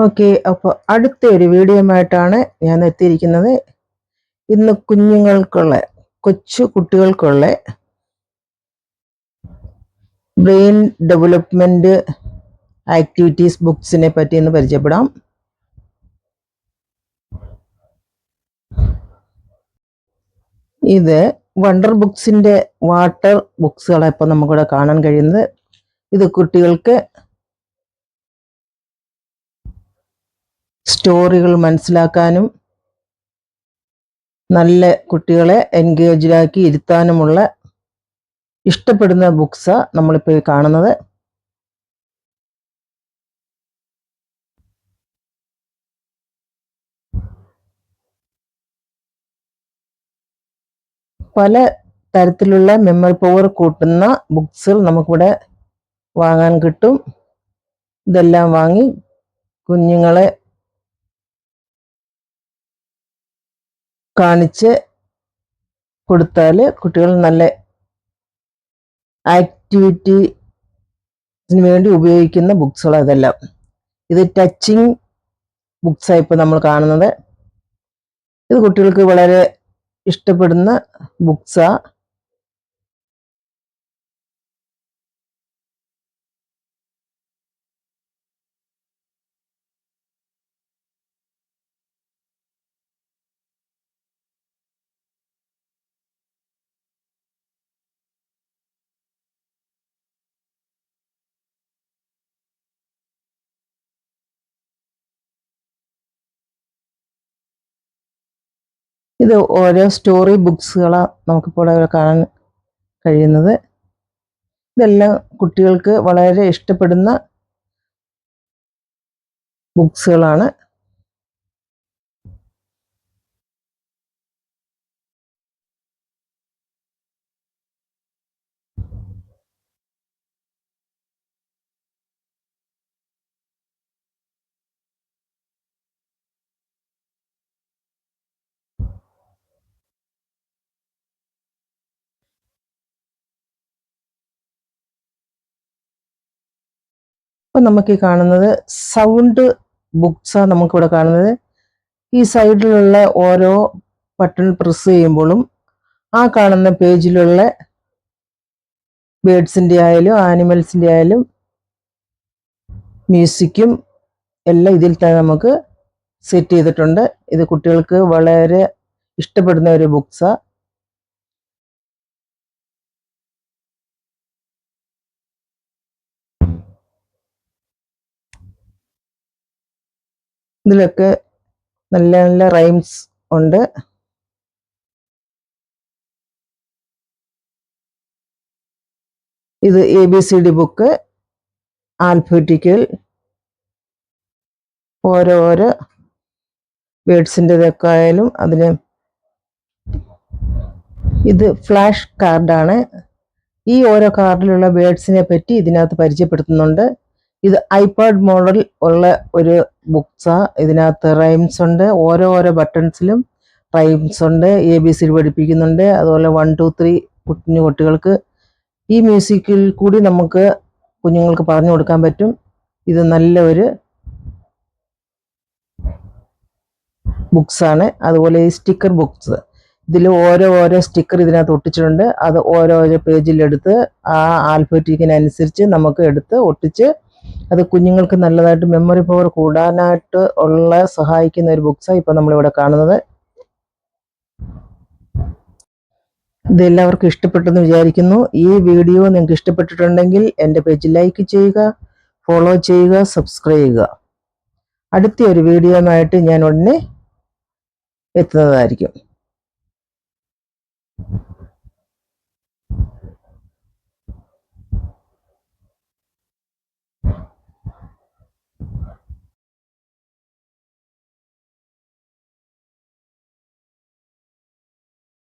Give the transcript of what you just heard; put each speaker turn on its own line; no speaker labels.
Okay, അപ്പോൾ അടുത്ത ഒരു വീഡിയോയുമായിട്ടാണ് ഞാൻ എത്തിയിരിക്കുന്നത്. ഇന്ന് കൊച്ചു കുട്ടികൾക്കുള്ള ബ്രെയിൻ ഡെവലപ്മെന്റ് ആക്ടിവിറ്റീസ് ബുക്സിനെ പറ്റി ഒന്ന് പരിചയപ്പെടാം. ഇത് വണ്ടർ ബുക്സിന്റെ വാട്ടർ ബുക്സുകളാണ് ഇപ്പോൾ നമുക്കിവിടെ കാണാൻ കഴിയുന്നത്. ഇത് കുട്ടികൾക്ക് സ്റ്റോറികൾ മനസ്സിലാക്കാനും നല്ല കുട്ടികളെ എൻഗേജ്ഡാക്കി ഇരുത്താനുമുള്ള ഇഷ്ടപ്പെടുന്ന ബുക്സാണ് നമ്മളിപ്പോൾ കാണുന്നത്. പല തരത്തിലുള്ള മെമ്മറി പവർ കൂട്ടുന്ന ബുക്സുകൾ നമുക്കിവിടെ വാങ്ങാൻ കിട്ടും. ഇതെല്ലാം വാങ്ങി കുഞ്ഞുങ്ങളെ കാണിച്ച് കൊടുത്താൽ കുട്ടികൾ നല്ല ആക്ടിവിറ്റിന് വേണ്ടി ഉപയോഗിക്കുന്ന ബുക്സുകളാണ് ഇതെല്ലാം. ഇത് ടച്ചിങ് ബുക്സാണ് ഇപ്പോൾ നമ്മൾ കാണുന്നത്. ഇത് കുട്ടികൾക്ക് വളരെ ഇഷ്ടപ്പെടുന്ന ബുക്സാണ്. ഇത് ഓരോ സ്റ്റോറി ബുക്സുകളാണ് നമുക്കിപ്പോൾ ഇവിടെ കാണാൻ കഴിയുന്നത്. ഇതെല്ലാം കുട്ടികൾക്ക് വളരെ ഇഷ്ടപ്പെടുന്ന ബുക്സുകളാണ്. ഇപ്പം നമുക്ക് ഈ കാണുന്നത് സൗണ്ട് ബുക്സാണ് നമുക്കിവിടെ കാണുന്നത്. ഈ സൈഡിലുള്ള ഓരോ ബട്ടൺ പ്രസ് ചെയ്യുമ്പോഴും ആ കാണുന്ന പേജിലുള്ള ബേഡ്സിൻ്റെ ആയാലും ആനിമൽസിൻ്റെ ആയാലും മ്യൂസിക്കും എല്ലാം ഇതിൽ തന്നെ നമുക്ക് സെറ്റ് ചെയ്തിട്ടുണ്ട്. ഇത് കുട്ടികൾക്ക് വളരെ ഇഷ്ടപ്പെടുന്ന ഒരു ബുക്സാണ്. ഇതിലൊക്കെ നല്ല നല്ല റൈംസ് ഉണ്ട്. ഇത് ABCD ബുക്ക്, ആൽഫബറ്റിക്കൽ ഓരോരോ വേർഡ്സിൻ്റെതൊക്കെ ആയാലും അതിന്. ഇത് ഫ്ലാഷ് കാർഡാണ്. ഈ ഓരോ കാർഡിലുള്ള വേർഡ്സിനെ പറ്റി ഇതിനകത്ത് പരിചയപ്പെടുത്തുന്നുണ്ട്. ഇത് iPad മോഡൽ ഉള്ള ഒരു ബുക്സാണ്. ഇതിനകത്ത് റൈംസ് ഉണ്ട്. ഓരോരോ ബട്ടൺസിലും റൈംസ് ഉണ്ട്. ABCD പഠിപ്പിക്കുന്നുണ്ട്. അതുപോലെ 1 2 3 കുട്ടികൾക്ക് ഈ മ്യൂസിക്കിൽ കൂടി നമുക്ക് കുഞ്ഞുങ്ങൾക്ക് പറഞ്ഞു കൊടുക്കാൻ പറ്റും. ഇത് നല്ല ഒരു ബുക്സാണ്. അതുപോലെ ഈ സ്റ്റിക്കർ ബുക്സ്, ഇതിൽ ഓരോ സ്റ്റിക്കർ ഇതിനകത്ത് ഒട്ടിച്ചിട്ടുണ്ട്. അത് ഓരോരോ പേജിലെടുത്ത് ആ ആൽഫബറ്റിക്കിനനുസരിച്ച് നമുക്ക് എടുത്ത് ഒട്ടിച്ച് അത് കുഞ്ഞുങ്ങൾക്ക് നല്ലതായിട്ട് മെമ്മറി പവർ കൂടാനായിട്ട് സഹായിക്കുന്ന ഒരു ബുക്സാണ് ഇപ്പോൾ നമ്മളിവിടെ കാണുന്നത്. ഇതെല്ലാവർക്കും ഇഷ്ടപ്പെട്ടെന്ന് വിചാരിക്കുന്നു. ഈ വീഡിയോ നിങ്ങൾക്ക് ഇഷ്ടപ്പെട്ടിട്ടുണ്ടെങ്കിൽ എൻ്റെ പേജ് ലൈക്ക് ചെയ്യുക, ഫോളോ ചെയ്യുക, സബ്സ്ക്രൈബ് ചെയ്യുക. അടുത്ത ഒരു വീഡിയോയുമായിട്ട് ഞാൻ ഉടനെ എത്തുന്നതായിരിക്കും.